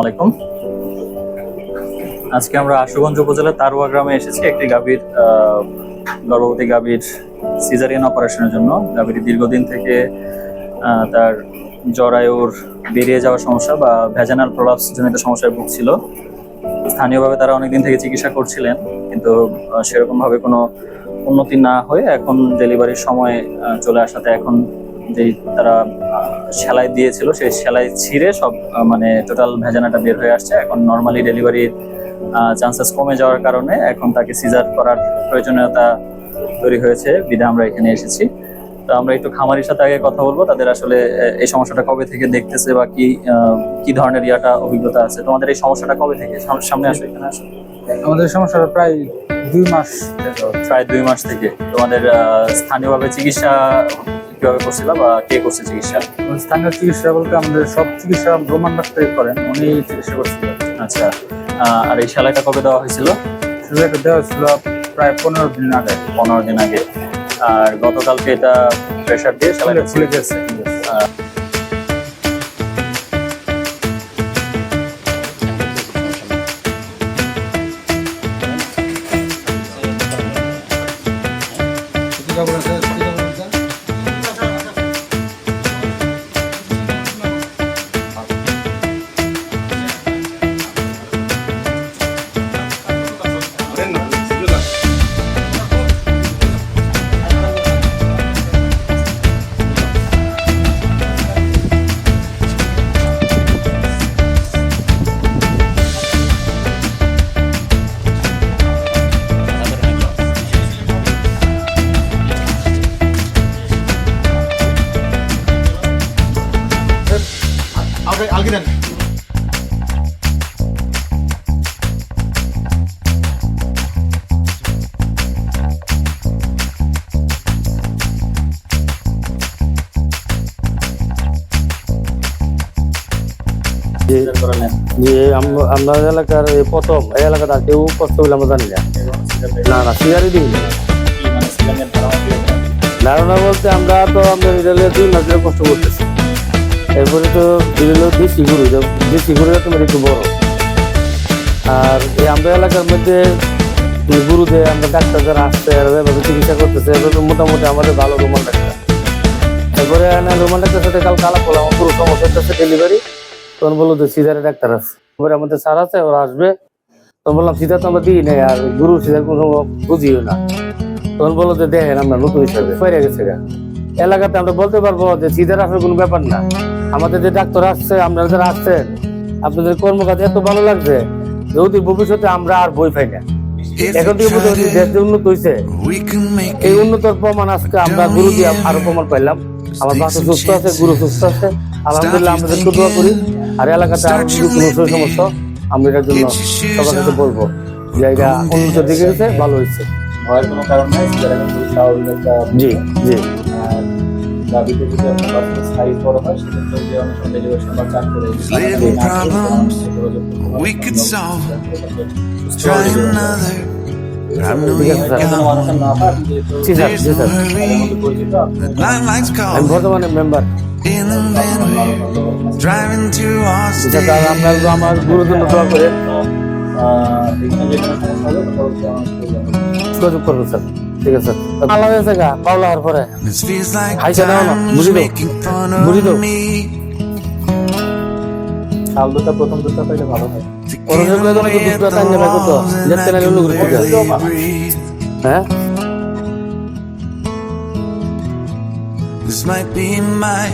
আলাইকুম। আজকে আমরা আশুগঞ্জ উপজেলার তারুয়া গ্রামে এসেছি একটি গর্ভবতী গাভীর সিজারিয়ান অপারেশনের জন্য। গাভীটি দীর্ঘদিন থেকে তার জরায়ুর বেরিয়ে যাওয়ার সমস্যা বা ভ্যাজানাল প্রলাপস জনিত সমস্যায় ভুগছিল। স্থানীয়ভাবে তারা অনেকদিন থেকে চিকিৎসা করছিলেন, কিন্তু সেরকমভাবে কোনো উন্নতি না হয়ে এখন ডেলিভারির সময় চলে আসাতে এখন যেই তারা সেলাই দিয়েছিল সেই সেলাই ছিঁড়ে সব টোটাল ভেজানাটা বের হয়ে আসছে। এখন নর্মালি ডেলিভারির চান্সেস কমে যাওয়ার কারণে এখন তাকে সিজার করার প্রয়োজনীয়তা তৈরি হয়েছে, বিধায় আমরা এখানে এসেছি। তো আমরা একটু খামারির সাথে আগে কথা বলবো, তাদের আসলে এই সমস্যাটা কবে থেকে দেখতেছে বা কি ধরনের অভিজ্ঞতা আছে। তোমাদের এই সমস্যাটা কবে থেকে সামনে আসে? এখানে আসে আমাদের সমস্যাটা প্রায় 2 মাস। প্রায় 2 মাস থেকে তোমাদের স্থানীয়ভাবে চিকিৎসা কিভাবে করছিল বা কে করছে চিকিৎসা? স্থানীয় চিকিৎসা বলতে আমাদের সব চিকিৎসা রোমান ডাক্তারই করেন, উনি চিকিৎসা করছিলেন। আচ্ছা, আর এই সেলাইটা কবে দেওয়া হয়েছিল? সেলাইটা দেওয়া হয়েছিল প্রায় 15 দিন আগে। 15 দিন আগে। আর গতকালকে এটা প্রেসার দিয়ে সেলাইটা খুলে গেছে। Alginen. আমরা এলাকার প্রথম এই এলাকাটা কেউ কষ্ট বলে আমরা জানি না। না সিগারি দিই ধারণা বলতে আমরা তো আমাদের 2 মাস ধরে কষ্ট করতেছি। এরপরে তো দেশি গরুটা তোমার একটু বড়। আর এই আমরা এলাকার মধ্যে গরুদের আমরা ডাক্তার যারা আসছে এভাবে চিকিৎসা করতেছে, এভাবে মোটামুটি আমাদের ভালো রোমান ডাক্তার। এরপরে রোমান ডাক্তার সাথে কালকে আলাপ করলাম, আমার পুরো সমস্যা হচ্ছে ডেলিভারি। তখন বললো যে সিজারের ডাক্তার আছে, এবারে আমাদের স্যার আছে, ওরা আসবে। তখন বললাম সিজার তো আমরা দিই নাই, আর গরু সিজার কোনো বুঝিও না। তখন বললো যে দেখেন আমরা নতুন হিসাবে ফেরে গেছে এলাকাতে আমরা বলতে পারবো যে সিজার আসার কোনো ব্যাপার না। আমাদের যে ডাক্তার আসছে, আপনারা যারা আসছেন, আপনাদের কর্মকাজ এত ভালো লাগছে যদি ভবিষ্যতে আমরা আর বই পাই না। এখন থেকে বুঝতে পারছি দেশ যে উন্নত হয়েছে, এই উন্নতর প্রমাণ আজকে আমরা গুরু দিয়ে আরো প্রমাণ পাইলাম। আমার বাচ্চা সুস্থ আছে, গুরু সুস্থ আছে, আলহামদুলিল্লাহ। আমাদের একটু দোয়া করি। আর এলাকাতে আরো যদি কোনো সমস্যা আমরা এটার জন্য সবার কাছে বলবো যে এটা উন্নত দিকে গেছে, ভালো হয়েছে। ভয়ের কোনো কারণ নাই, স্বাভাবিক একটা। জি জি। গাভীতে যদি আপনার সাইজ বড় হয় সেক্ষেত্রে যে অনেক সময় ডেলিভারি সময় চান করে আমি বর্তমানে মেম্বার। আমার গুরুর জন্য দোয়া করে যোগাযোগ করবো স্যার। ঠিক আছে স্যার। ভালো হয়েছে গা পাওলা হওয়ার পরে খাইছে না বুঝি তো শাল দুটা প্রথম দুটা পাইলে ভালো হয়। হ্যাঁ This might be my